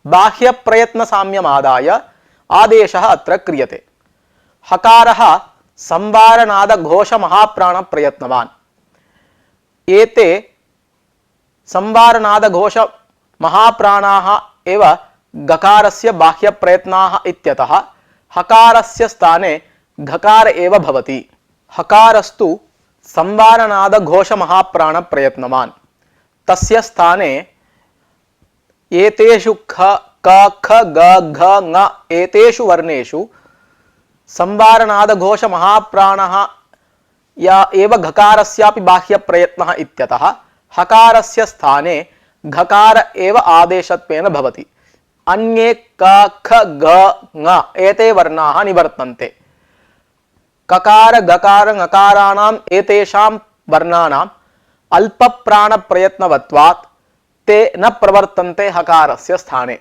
बाह्यप्रयत्नसाम्यमादाय आदेशः अत्र क्रियते। हकारः संवारनादघोषमहाप्राणप्रयत्नवान्। एते संवारनादघोषमहाप्राणाः एव गकारस्य बाह्यप्रयत्नाः इत्यतः हकारस्य स्थाने घकार एव भवति। हकारस्तु संवारनादघोषमहाप्राणप्रयत्नवान्। तस्य स्थाने एतेषु ख, क, ख, ग, घ, ङ एतेषु वर्णेषु संवारनादघोषमहाप्राणः या एव घकारस्यापि बाह्यप्रयत्नः इत्यतः हकारस्य स्थाने घकार एव आदेशत्वेन भवति। अन्ये क, ख, ग, ङ एते वर्णाः निवर्तन्ते। ककार, गकार, ङकाराणाम् एतेषां वर्णानाम् अल्पप्राणप्रयत्नवत्वात् ते न प्रवर्तन्ते हकारस्य स्थाने।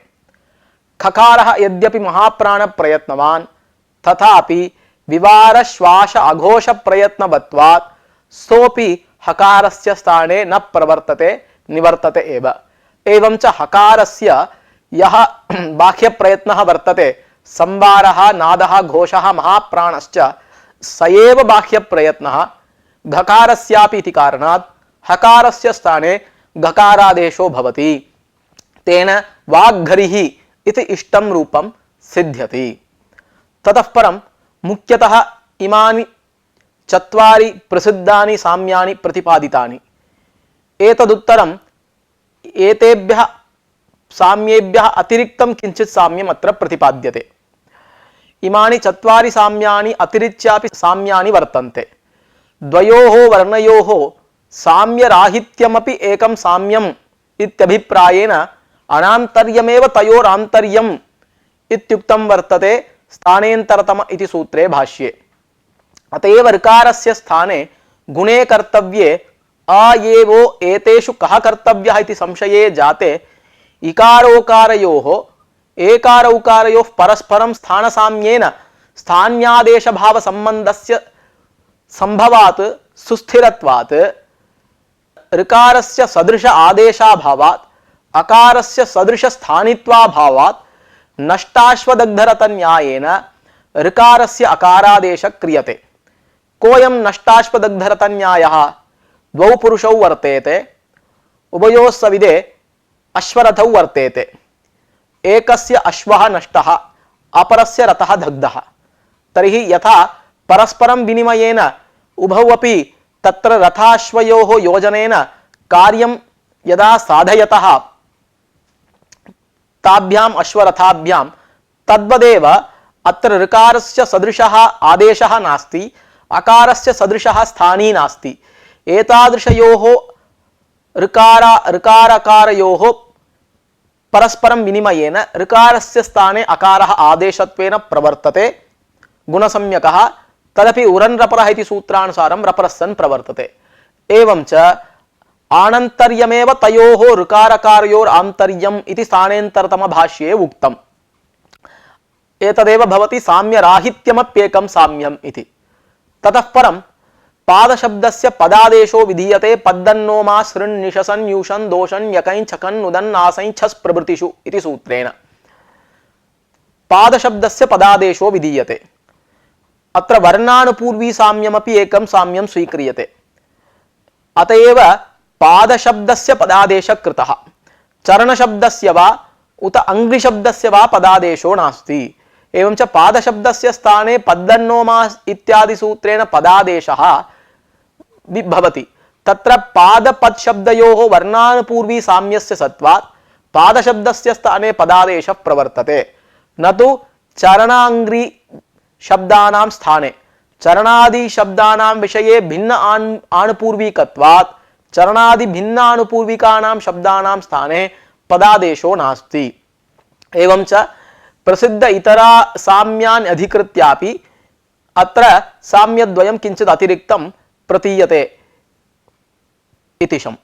खकारः यद्यपि महाप्राण प्रयत्नवान् तथापि विवार श्वास अघोष प्रयत्नवत्वात् सोपि हकारस्य स्थाने न प्रवर्तते निवर्तते एव। एवं च हकारस्य यः बाह्य प्रयत्नः वर्तते संवारः नादः घोषः महाप्राणश्च स एव बाह्य प्रयत्नः घकारस्यापि इति कारणात् हकारस्य स्थाने घकारादेशो भवति। तेन वाग्घरिः इति इष्टं रूपं सिद्ध्यति। ततः परं मुख्यतः इमानि चत्वारि प्रसिद्धानि साम्यानि प्रतिपादितानि। एतदुत्तरम् एतेभ्यः साम्येभ्यः अतिरिक्तं किञ्चित् साम्यम् अत्र प्रतिपाद्यते। इमानि चत्वारि साम्यानि अतिरिच्यापि साम्यानि वर्तन्ते। द्वयोः वर्णयोः साम्यराहित्यमपि एकं साम्यम् इत्यभिप्रायेण अनान्तर्यमेव तयोरान्तर्यम् इत्युक्तं वर्तते स्थानेन्तरतम इति सूत्रे भाष्ये। अतएव ऋकारस्य स्थाने गुणे कर्तव्ये अयेवो एतेषु कः कर्तव्यः इति संशये जाते इकारोकारयोः एकार उकारयोः परस्परं स्थानसाम्येन स्थान्यादेशभाव संबंधस्य संभवात् सुस्थिरत्वात् ऋकारस्य सदृश आदेशाभावात् अकारस्य सदृश स्थानित्वाभावात् नष्टाश्वदग्धरतन्यायेन ऋकारस्य अकारादेश क्रियते। कोऽयं नष्टाश्वदग्धरतन्यायः द्वौ पुरुषौ वर्तेते उभयोः सविदे अश्वरथौ वर्तेते। एकस्य अश्वः नष्टः अपरस्य रथः दग्धः। तर्हि यथा परस्परं विनिमयेन उभौ अपि तत्र रथाश्वयोः योजनेन कार्यं यदा साधयतः ताभ्याम् अश्वरथाभ्यां तद्वदेव अत्र ऋकारस्य सदृशः आदेशः नास्ति अकारस्य सदृशः स्थानी नास्ति। एतादृशयोः ऋकारकारयोः परस्परं विनिमयेन ऋकारस्य स्थाने अकारः आदेशत्वेन प्रवर्तते गुणसम्यकः। तदपि उरन्रपरः इति सूत्रानुसारं रपरस्सन् प्रवर्तते। एवं च आनन्तर्यमेव तयोः ऋकारकारयोर् आन्तर्यम् इति स्थानेन्तरतम भाष्ये उक्तम्। एतदेव भवति साम्यराहित्यमप्येकं साम्यम् इति। ततः परं पादशब्दस्य पदादेशो विधीयते पद्दन्नो मा सृन् निशसन् यूषन् दोषन् यकैन् छकन् नुदन् आसैन् छस् प्रभृतिषु इति सूत्रेण पादशब्दस्य पदादेशो विधीयते। अत्र वर्णानुपूर्वी साम्यमपि एकं साम्यं स्वीक्रियते। अतएव पादशब्दस्य पदादेशः कृतः। चरणशब्दस्य वा उत अंघ्रिशब्दस्य वा पदादेशो नास्ति। एवं च पादशब्दस्य स्थाने पद्दन्नो मा इत्यादि सूत्रेण पदादेशः भवति। तत्र पादपद शब्दयोः वर्णानुपूर्वी साम्यस्य सत्वात् पादशब्दस्य स्थाने पदादेशः प्रवर्तते न तु चरणांग्रि शब्दानां स्थाने। चरणादि शब्दानां विषये भिन्न आनुपूर्विकत्वात् चरणादि भिन्न आनुपूर्विकानां शब्दानां स्थाने पदादेशो नास्ति। एवं च प्रसिद्ध इतरा साम्यान् अधिकृत्यापि अत्र साम्यद्वयं किञ्चित् अतिरिक्तं प्रतीयते इति शम्।